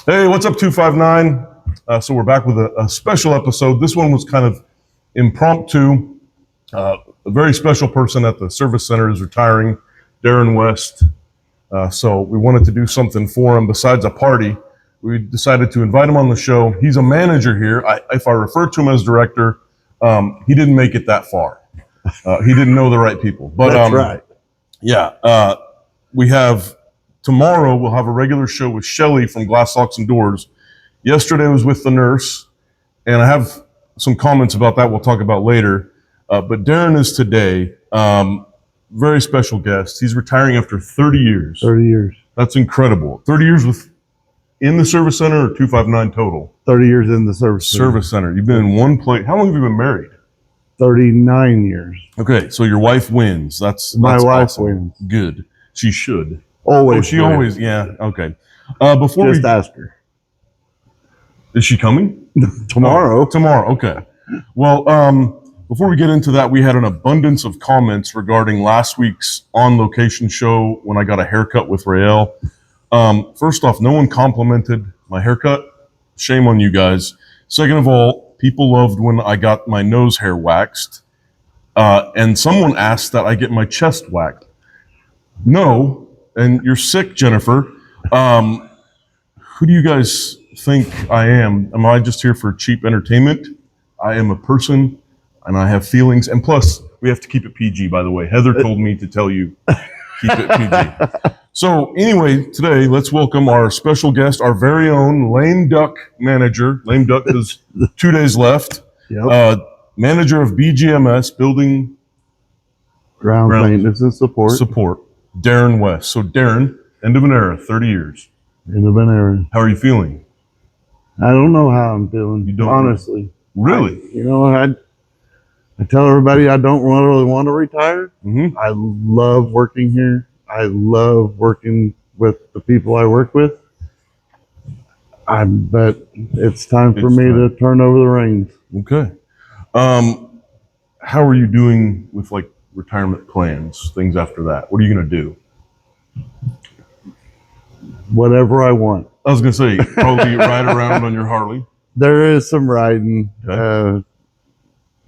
Hey, what's up, 259? So we're back with a special episode. This one was kind of impromptu. A very special person at the service center is retiring, Darren West. So we wanted to do something for him besides a party. We decided to invite him on the show. He's a manager here. If I refer to him as director, he didn't make it that far. He didn't know the right people. But That's right. Yeah, we have tomorrow. We'll have a regular show with Shelly from Glass Locks and Doors. Yesterday was with the nurse, and I have some comments about that we'll talk about later. But Darren is today. Very special guest. He's retiring after 30 years. 30 years. That's incredible. 30 years in the service center, or 259 total? 30 years in the service center. Service center. You've been in one place. How long have you been married? 39 years. Okay, so your wife wins. My wife awesome. wins. Good. She should. Always. Oh, she wins. always. Yeah. Okay. Just ask her. Is she coming? Tomorrow. Tomorrow. Okay. Well, before we get into that, we had an abundance of comments regarding last week's On Location show when I got a haircut with Rael. First off, no one complimented my haircut. Shame on you guys. Second of all, people loved when I got my nose hair waxed. And someone asked that I get my chest waxed. No, and you're sick, Jennifer. Who do you guys think I am? Am I just here for cheap entertainment? I am a person, and I have feelings. And plus, we have to keep it PG, by the way. Heather told me to tell you, keep it PG. So anyway, today, let's welcome our special guest, our very own Lame Duck manager. Lame Duck has 2 days left. Yep. Manager of BGMS, Building Ground maintenance and support. Darren West. So Darren, end of an era, 30 years. End of an era. How are you feeling? I don't know how I'm feeling. You don't? Honestly. Really? I tell everybody I don't really want to retire. Mm-hmm. I love working here. I love working with the people I work with. But it's time for me to turn over the reins. Okay. How are you doing with like retirement plans, things after that? What are you going to do? Whatever I want. I was going to say, probably ride around on your Harley. There is some riding, Okay.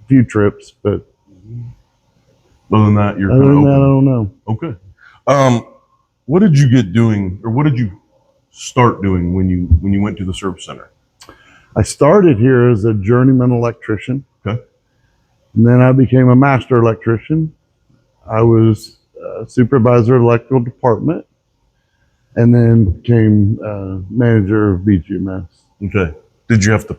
few trips, but Other than that, you're other kind of than that, I open. don't know. Okay. What did you get doing, or what did you start doing when you went to the service center? I started here as a journeyman electrician. Okay. And then I became a master electrician. I was supervisor of electrical department, and then became manager of BGMS. Okay. Did you have to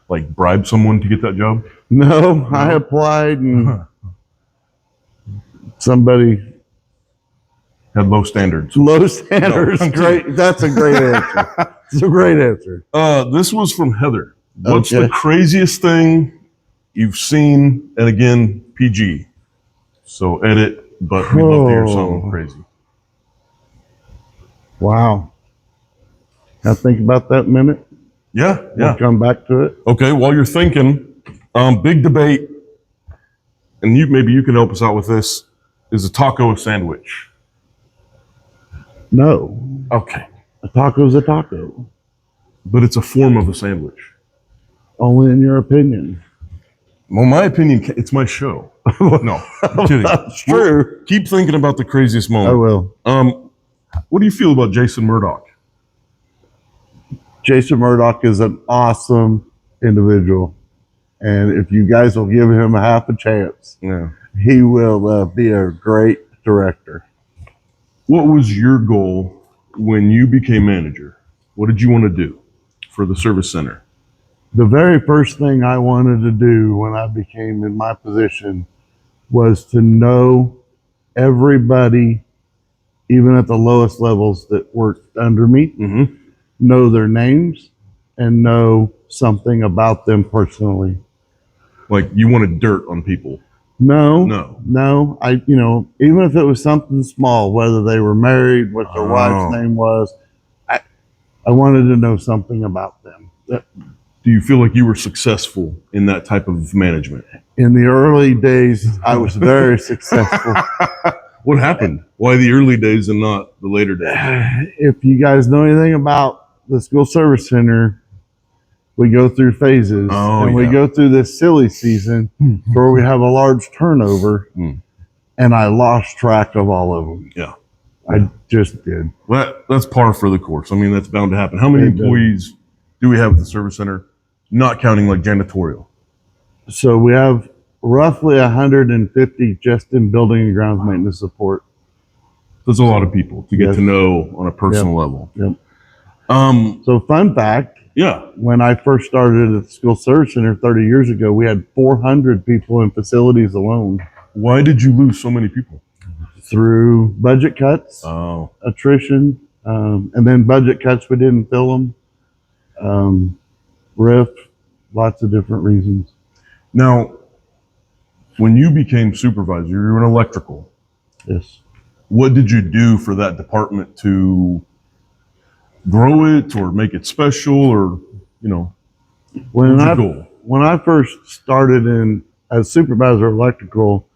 like bribe someone to get that job? No, I applied, and somebody Had low standards. low standards. No. Great. That's a great answer. It's a great answer. This was from Heather. What's Okay. the craziest thing you've seen? And again, PG. So edit, but we'd love to hear something crazy. Wow. Now think about that a minute. Yeah. We'll come back to it. Okay, while you're thinking, big debate, and maybe you can help us out with this, is a taco a sandwich? No, Okay. a taco's a taco. But it's a form of a sandwich. Only in your opinion. Well, my opinion, it's my show. No, I'm kidding. That's true. Keep thinking about the craziest I moment. will. What do you feel about Jason Murdoch? Jason Murdoch is an awesome individual. And if you guys will give him a half a chance, Yeah. he will be a great director. What was your goal when you became manager? What did you want to do for the service center? The very first thing I wanted to do when I became in my position was to know everybody, even at the lowest levels that worked under me, Mm-hmm. know their names and know something about them personally. Like you wanted dirt on people. No. Even if it was something small, whether they were married, what their wife's name was, I wanted to know something about them. Do you feel like you were successful in that type of management? In the early days, I was very successful. What happened? Why the early days and not the later days? If you guys know anything about the school service center, we go through phases, and we go through this silly season where we have a large turnover, and I lost track of all of them. Yeah. I just did. Well, that's par for the course. I mean, that's bound to happen. How many employees do we have at the service center, not counting like janitorial? So we have roughly 150 just in building and grounds maintenance support. That's a lot of people to get to know on a personal level. Yep. So fun fact. Yeah. When I first started at the school service center 30 years ago, we had 400 people in facilities alone. Why did you lose so many people? Through budget cuts, attrition, and then budget cuts, we didn't fill them. RIF, lots of different reasons. Now, when you became supervisor, you were in electrical. Yes. What did you do for that department to grow it or make it special, or, you know, when I first started in as supervisor of electrical,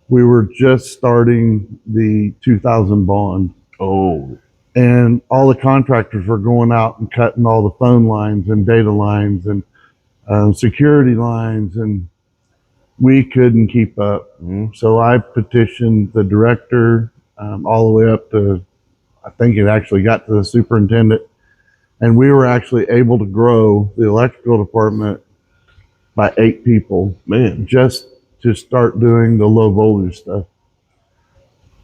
we were just starting the 2000 bond. Oh. And all the contractors were going out and cutting all the phone lines and data lines and security lines, and we couldn't keep up. So I petitioned the director all the way up to, I think it actually got to the superintendent, and we were actually able to grow the electrical department by 8 people. Man. Just to start doing the low voltage stuff.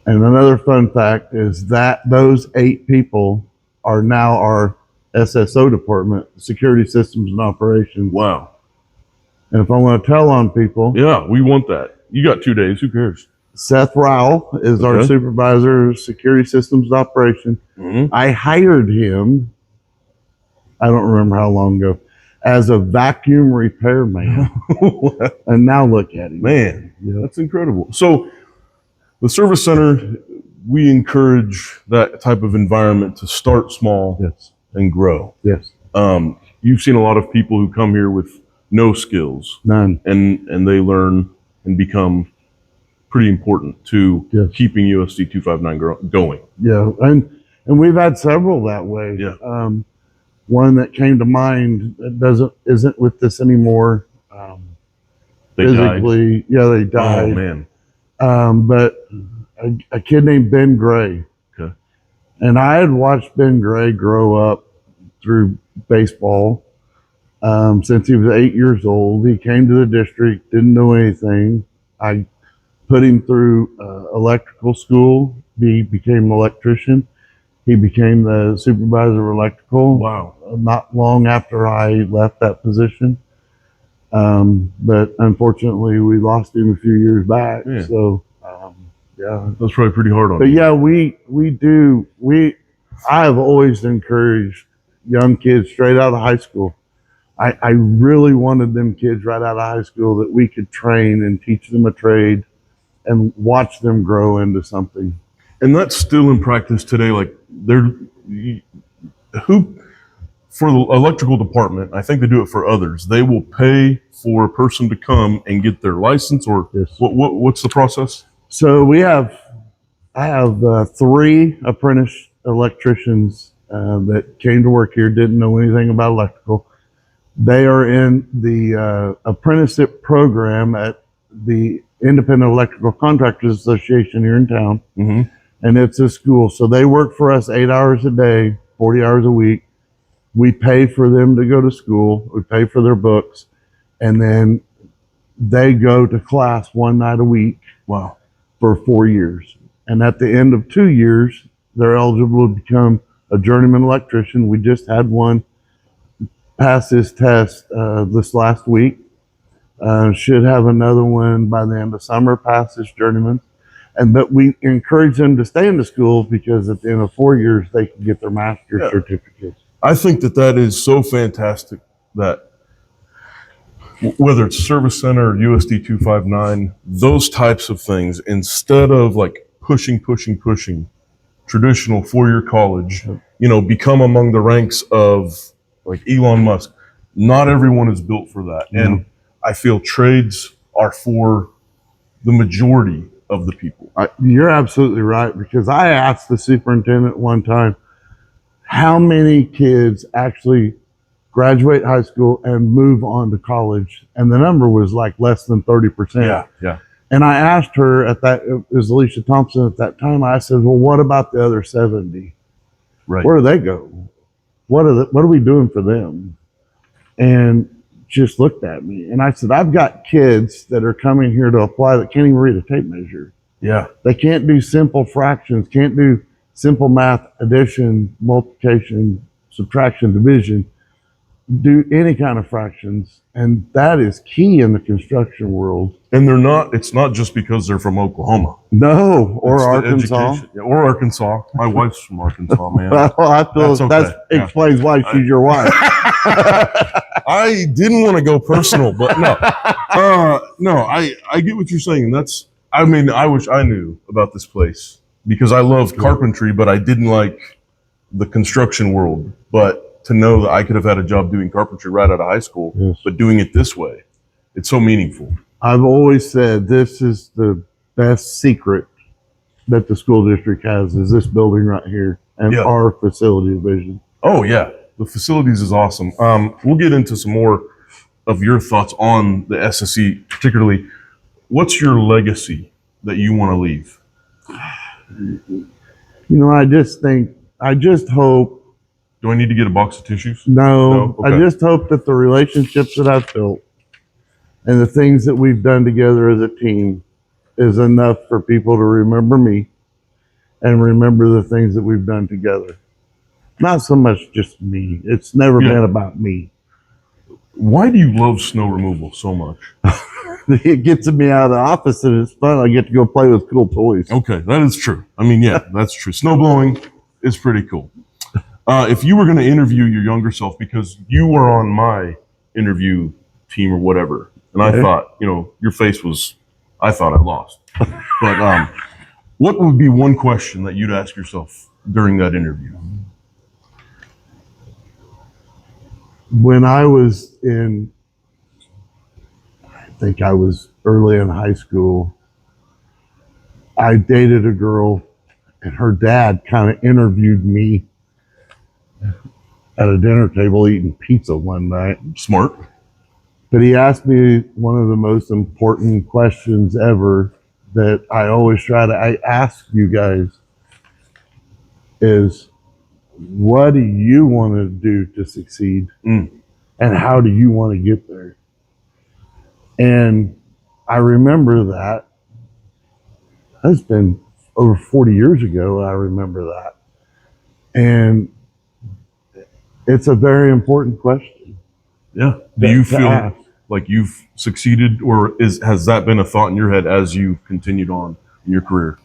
And another fun fact is that those 8 people are now our SSO department, Security Systems and Operations. Wow. And if I want to tell on people. Yeah, we want that. You got 2 days, who cares? Seth Rowell is our supervisor of Security Systems and Operations. I hired him, I don't remember how long ago, as a vacuum repairman. And now look at him. Man, that's incredible. So the service center, we encourage that type of environment to start small and grow. Yes. You've seen a lot of people who come here with no skills. None. And they learn and become pretty important to keeping USD 259 going. Yeah, and we've had several that way. Yeah. One that came to mind that isn't with this anymore. They physically, died. Yeah, they died. Oh man. But a kid named Ben Gray. Okay. And I had watched Ben Gray grow up through baseball since he was 8 years old. He came to the district, didn't know anything. I put him through electrical school. He became an electrician. He became the supervisor of electrical. Wow. Not long after I left that position. But unfortunately, we lost him a few years back. Yeah. So, that's probably pretty hard on but you. yeah, I have always encouraged young kids straight out of high school. I really wanted them kids right out of high school that we could train and teach them a trade and watch them grow into something. And that's still in practice today. Like for the electrical department, I think they do it for others. They will pay for a person to come and get their license, or what's the process? So I have 3 apprentice electricians that came to work here, didn't know anything about electrical. They are in the apprenticeship program at the Independent Electrical Contractors Association here in town. And it's a school. So they work for us 8 hours a day, 40 hours a week. We pay for them to go to school. We pay for their books. And then they go to class 1 night a week. Wow. For 4 years. And at the end of 2 years, they're eligible to become a journeyman electrician. We just had one pass his test this last week. Should have another one by the end of summer, pass his journeyman. But we encourage them to stay in the school because at the end of 4 years, they can get their master's certificates. I think that is so fantastic that whether it's service center or USD 259, those types of things, instead of like pushing traditional 4-year college, become among the ranks of like Elon Musk. Not everyone is built for that. And I feel trades are for the majority of the people. You're absolutely right, because I asked the superintendent one time, how many kids actually graduate high school and move on to college? And the number was like less than 30%. Yeah. And I asked her it was Alicia Thompson at that time. I said, well, what about the other 70? Right. Where do they go? What are we doing for them? And just looked at me. And I said, I've got kids that are coming here to apply that can't even read a tape measure. Yeah. They can't do simple fractions, can't do simple math, addition, multiplication, subtraction, division, do any kind of fractions. And that is key in the construction world. And it's not just because they're from Oklahoma. No, or It's the Arkansas. education. Yeah, or Arkansas. My wife's from Arkansas, man. Well, I feel That's okay. that explains why she's your wife. I didn't want to go personal, but no. I get what you're saying. I wish I knew about this place because I loved carpentry, but I didn't like the construction world. But to know that I could have had a job doing carpentry right out of high school, Yes. but doing it this way, it's so meaningful. I've always said this is the best secret that the school district has is this building right here and our facility division. Oh yeah, the facilities is awesome. We'll get into some more of your thoughts on the SSE, particularly. What's your legacy that you want to leave? I just hope. Do I need to get a box of tissues? No, Okay. I just hope that the relationships that I've built and the things that we've done together as a team is enough for people to remember me and remember the things that we've done together. Not so much just me. It's never been about me. Why do you love snow removal so much? It gets me out of the office and it's fun. I get to go play with cool toys. Okay, that is true. I mean, yeah, that's true. Snow blowing is pretty cool. If you were going to interview your younger self, because you were on my interview team or whatever, and I thought, your face was, I thought I lost. But what would be one question that you'd ask yourself during that interview? When I was I think I was early in high school, I dated a girl and her dad kind of interviewed me at a dinner table eating pizza one night. Smart. But he asked me one of the most important questions ever that I always I ask you guys is, what do you want to do to succeed? And how do you want to get there? And I remember that. That's been over 40 years ago. I remember that. And it's a very important question. Yeah. Do you feel like you've succeeded, or has that been a thought in your head as you continued on in your career?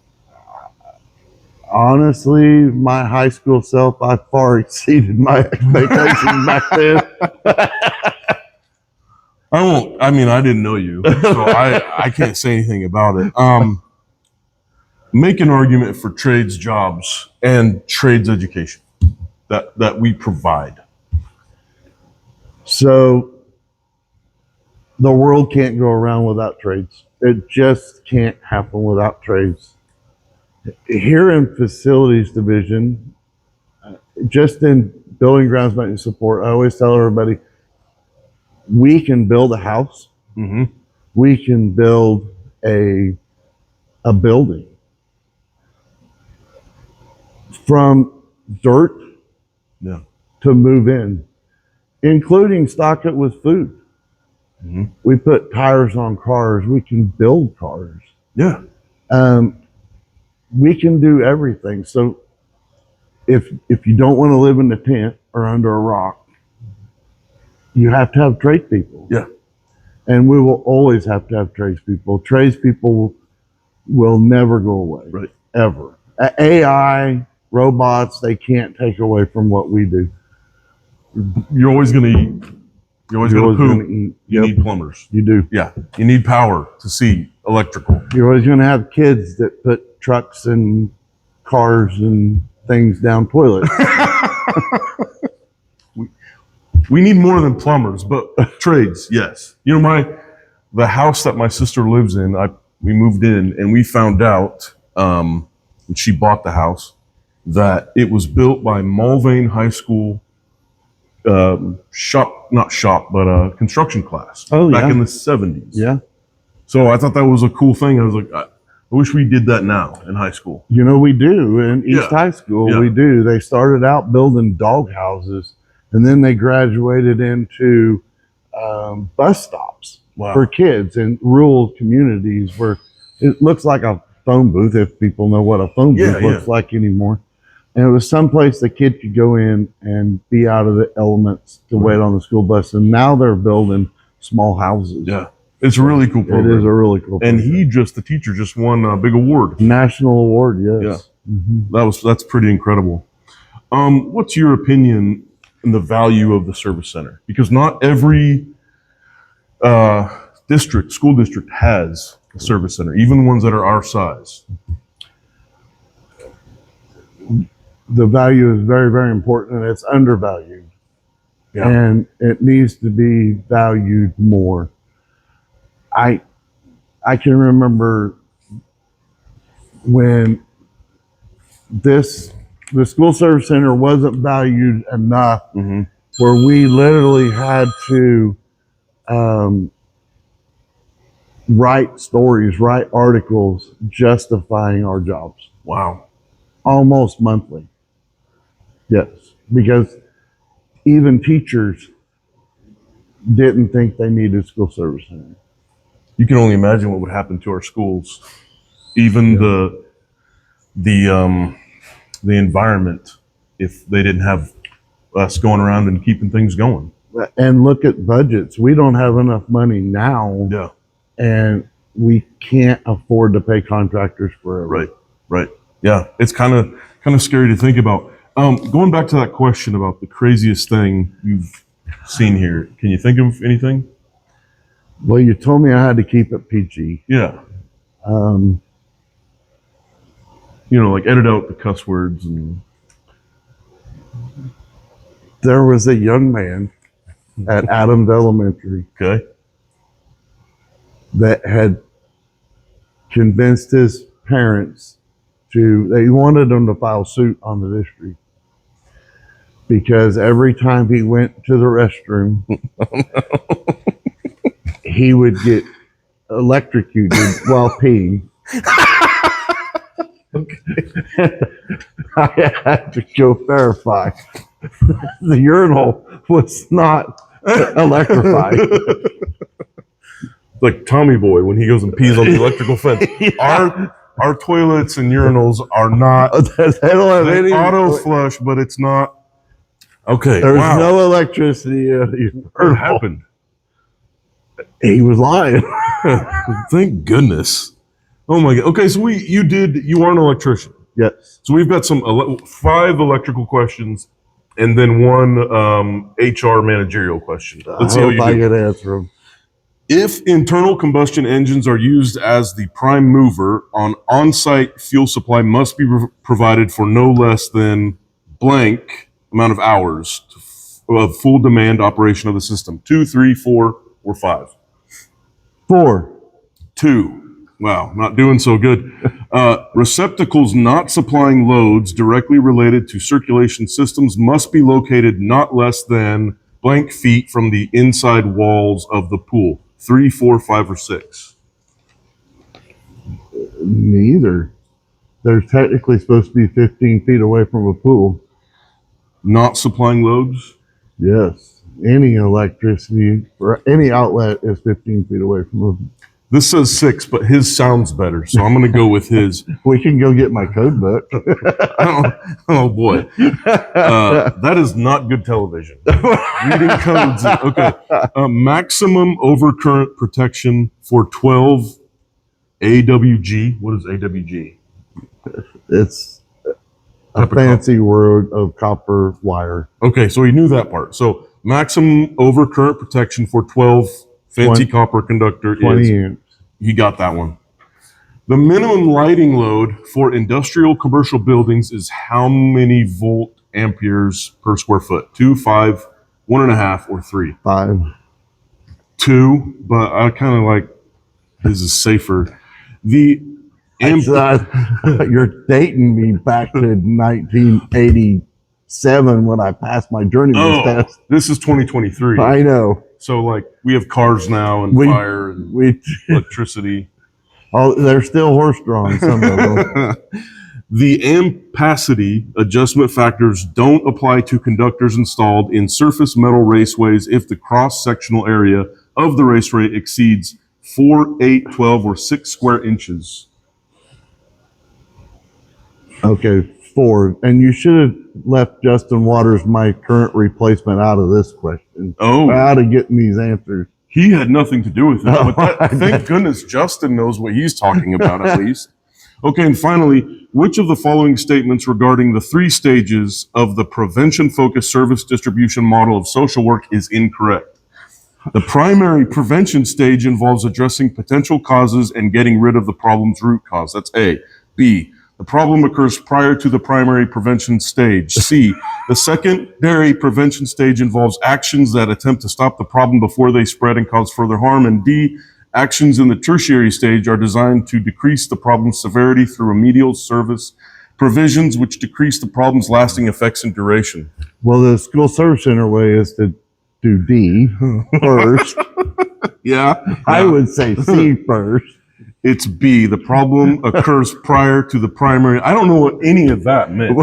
Honestly, my high school self, I far exceeded my expectations back then. I didn't know you, so I can't say anything about it. Make an argument for trades jobs and trades education that we provide. So the world can't go around without trades. It just can't happen without trades. Here in facilities division, just in building grounds maintenance support, I always tell everybody, we can build a house. Mm-hmm. We can build a building from dirt to move in, including stock it with food. Mm-hmm. We put tires on cars. We can build cars. Yeah. We can do everything. So if you don't want to live in a tent or under a rock, you have to have tradespeople. Yeah. And we will always have to have tradespeople. Tradespeople will never go away. Right. Ever. AI, robots, they can't take away from what we do. You're always going to eat. You're always going to poop. Eat. You need plumbers. You do. Yeah. You need power to see electrical. You're always going to have kids that put trucks and cars and things down toilets. We need more than plumbers, but trades, yes. The house that my sister lives in, we moved in and we found out, and she bought the house. that it was built by Mulvane High School construction class back in the 70s. Yeah. So I thought that was a cool thing. I was like, I wish we did that now in high school. You know, we do in East High School. Yeah. We do. They started out building dog houses, and then they graduated into bus stops for kids in rural communities where it looks like a phone booth, if people know what a phone booth looks like anymore. And it was someplace the kid could go in and be out of the elements to wait on the school bus. And now they're building small houses. Yeah. It's a really cool program. It is a really cool program. And the teacher just won a big award. National award, yes. Yeah. That's pretty incredible. What's your opinion on the value of the service center? Because not every school district has a service center, even ones that are our size. The value is very, very important, and it's undervalued. Yeah. And it needs to be valued more. I can remember when the school service center wasn't valued enough, where we literally had to write stories, write articles justifying our jobs. Wow. Almost monthly. Yes, because even teachers didn't think they needed school service center. You can only imagine what would happen to our schools. Even the environment, if they didn't have us going around and keeping things going. And look at budgets. We don't have enough money now. Yeah. And we can't afford to pay contractors forever. Right. Yeah. It's kind of scary to think about. Going back to that question about the craziest thing you've seen here, can you think of anything? Well, you told me I had to keep it PG. Yeah. Like edit out the cuss words and. There was a young man at Adams Elementary. Okay. That had convinced his parents they wanted him to file suit on the district because every time he went to the restroom, he would get electrocuted while peeing. I had to go verify. The urinal was not electrified. Like Tommy Boy when he goes and pees on the electrical fence. Our toilets and urinals are not. They don't have any auto flush, but it's not. Okay. There's no electricity. What happened? He was lying. Thank goodness. Oh my God. Okay, so you are an electrician. Yes. So we've got 5 electrical questions and then one HR managerial question. Let's see how you do. I can answer them. If internal combustion engines are used as the prime mover, on-site fuel supply must be provided for no less than blank amount of hours of full demand operation of the system. 2, 3, 4, or 5. 4. 2. Wow, not doing so good. Receptacles not supplying loads directly related to circulation systems must be located not less than blank feet from the inside walls of the pool. 3, 4, 5, or 6. Neither. They're technically supposed to be 15 feet away from a pool. Not supplying loads? Yes. Any electricity or any outlet is 15 feet away from a pool. This says 6, but his sounds better, so I'm going to go with his. We can go get my code book. Oh boy. That is not good television. Reading codes. Okay. Maximum overcurrent protection for 12 AWG. What is AWG? It's a fancy word of copper wire. Okay, so he knew that part. So maximum overcurrent protection for 12 fancy copper conductor 20 amps. He got that one. The minimum lighting load for industrial commercial buildings is how many volt amperes per square foot? 2, 5, 1.5, or 3? 5. 2, but I kind of like this is safer. The And You're dating me back to 1987 when I passed my journeyman's test. this is 2023. I know. So like we have cars now and fire and electricity. Oh, they're still horse-drawn, some of them. The ampacity adjustment factors don't apply to conductors installed in surface metal raceways if the cross-sectional area of the raceway exceeds 4, 8, 12, or 6 square inches. Okay, 4. And you should have left Justin Waters, my current replacement, out of this question. Oh. Out of getting these answers. He had nothing to do with it. But thank goodness Justin knows what he's talking about at least. Okay, and finally, which of the following statements regarding the 3 stages of the prevention-focused service distribution model of social work is incorrect? The primary prevention stage involves addressing potential causes and getting rid of the problem's root cause. That's A. B. The problem occurs prior to the primary prevention stage. C. The secondary prevention stage involves actions that attempt to stop the problem before they spread and cause further harm. And D. Actions in the tertiary stage are designed to decrease the problem's severity through remedial service provisions, which decrease the problem's lasting effects and duration. Well, the school service center way is to do D first. Yeah. I would say C first. It's B. The problem occurs prior to the primary. I don't know what any of that meant.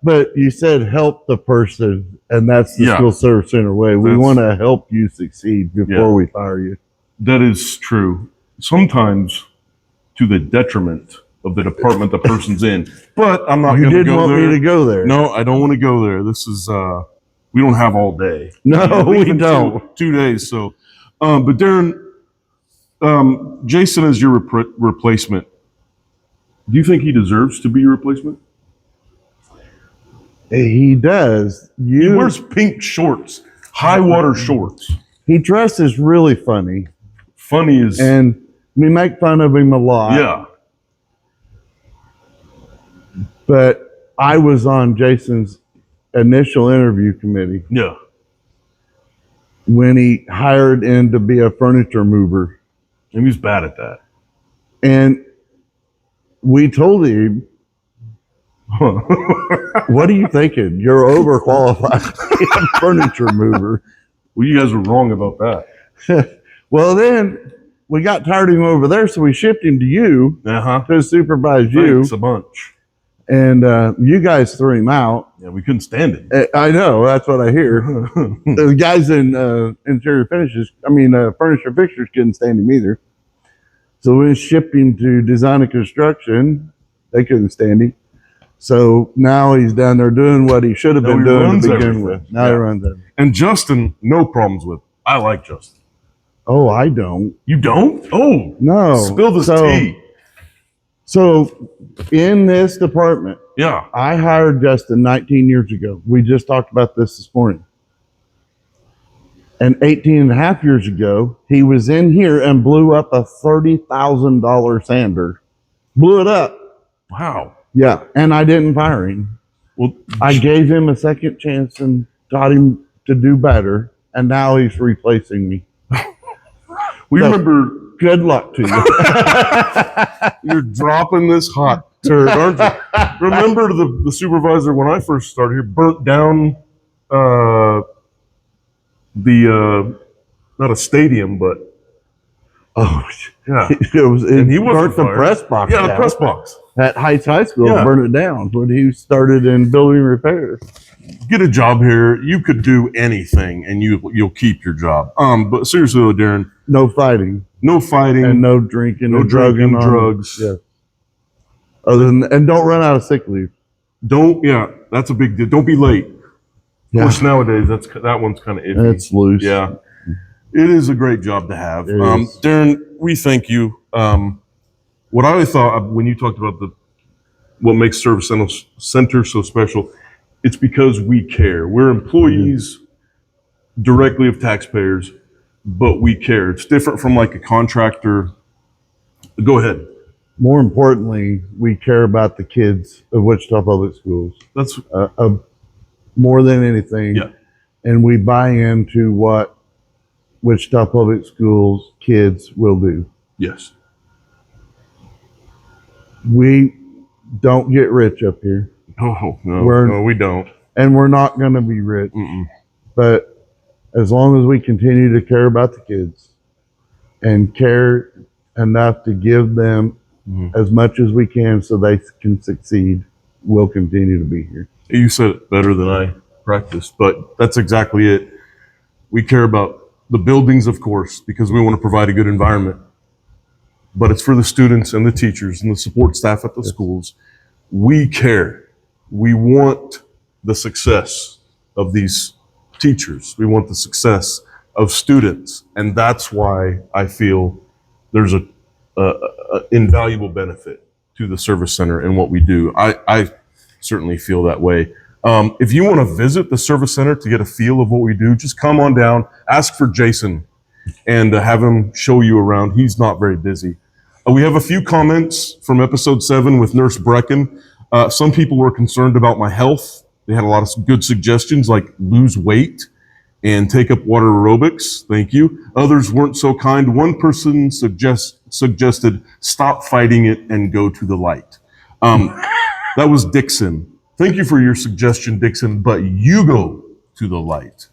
But you said help the person, and that's the school service center way. We want to help you succeed before we fire you. That is true. Sometimes to the detriment of the department the person's in. But I'm not going to go there. You didn't want me to go there. No, I don't want to go there. This is, we don't have all day. No, we don't. 2 days. So, but Darren, Jason is your replacement. Do you think he deserves to be your replacement? He does. He wears pink shorts, high water shorts. He dresses really funny. Funny is... And we make fun of him a lot. Yeah. But I was on Jason's initial interview committee. Yeah. When he hired in to be a furniture mover. And he was bad at that. And we told him, what are you thinking? You're overqualified to be a furniture mover. Well, you guys were wrong about that. Well, then we got tired of him over there, so we shipped him to you to supervise you. Thanks a bunch. And you guys threw him out. Yeah, we couldn't stand it. I know, that's what I hear. The guys in interior finishes, furniture fixtures couldn't stand him either. So we shipped him to design and construction. They couldn't stand him. So now he's down there doing what he should have been doing to begin with. Now he runs everything. And Justin, no problems with. I like Justin. Oh, I don't. You don't? Oh. No. Spill this tea. So in this department, yeah, I hired Justin 19 years ago. We just talked about this morning. And 18 and a half years ago, he was in here and blew up a $30,000 sander. Blew it up. Wow. Yeah, and I didn't fire him. Well, I gave him a second chance and taught him to do better, and now he's replacing me. Remember, good luck to you. You're dropping this hot turd, aren't you? Remember the supervisor when I first started here burnt down not a stadium, but yeah, he burnt the press box. Yeah, the press box at Heights High School. Burned it down when he started in building repairs. Get a job here. You could do anything, and you'll keep your job. But seriously though, Darren, no fighting, and no drinking, no drugging, drugs. Yeah. And don't run out of sick leave. Don't. Yeah, that's a big deal. Don't be late. Of course, nowadays that one's kind of iffy. It's loose. Yeah, it is a great job to have. Darren, we thank you. What I thought when you talked about what makes Service Center so special, it's because we care. We're employees directly of taxpayers, but we care. It's different from like a contractor. Go ahead. More importantly, we care about the kids of Wichita Public Schools. That's more than anything. Yeah. And we buy into what Wichita Public Schools kids will do. Yes. We don't get rich up here, Oh, no, We're- no, we don't. and we're not going to be rich. Mm-mm. But as long as we continue to care about the kids and care enough to give them Mhm. as much as we can so they can succeed, we'll continue to be here. You said it better than I practiced, but that's exactly it. We care about the buildings, of course, because we want to provide a good environment, but it's for the students and the teachers and the support staff at the schools. We care. We want the success of these teachers. We want the success of students. And that's why I feel there's a invaluable benefit to the service center and what we do. I certainly feel that way. If you want to visit the service center to get a feel of what we do, just come on down, ask for Jason, and have him show you around. He's not very busy. We have a few comments from episode 7 with Nurse Brecken. Some people were concerned about my health. They had a lot of good suggestions like lose weight and take up water aerobics. Thank you. Others weren't so kind. One person suggested stop fighting it and go to the light. That was Dixon. Thank you for your suggestion, Dixon, but you go to the light.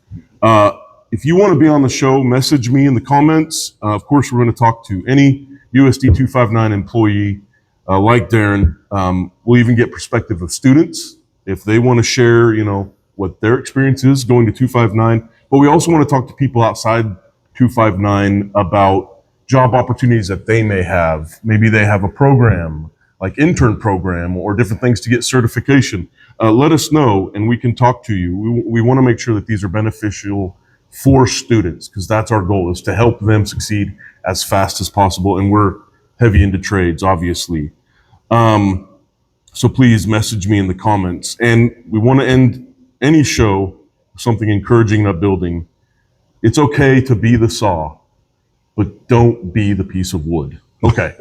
If you want to be on the show, message me in the comments. Of course, we're going to talk to any USD 259 employee like Darren. We'll even get perspective of students if they want to share, what their experience is going to 259. But we also want to talk to people outside 259 about job opportunities that they may have. Maybe they have a program like intern program or different things to get certification. Let us know and we can talk to you. We want to make sure that these are beneficial for students because that's our goal, is to help them succeed as fast as possible. And we're heavy into trades, obviously. So please message me in the comments. And we want to end any show with something encouraging and upbuilding. It's okay to be the saw, but don't be the piece of wood. Okay.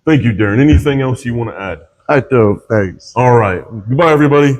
Thank you, Darren. Anything else you want to add? I don't. Thanks. All right. Goodbye, everybody.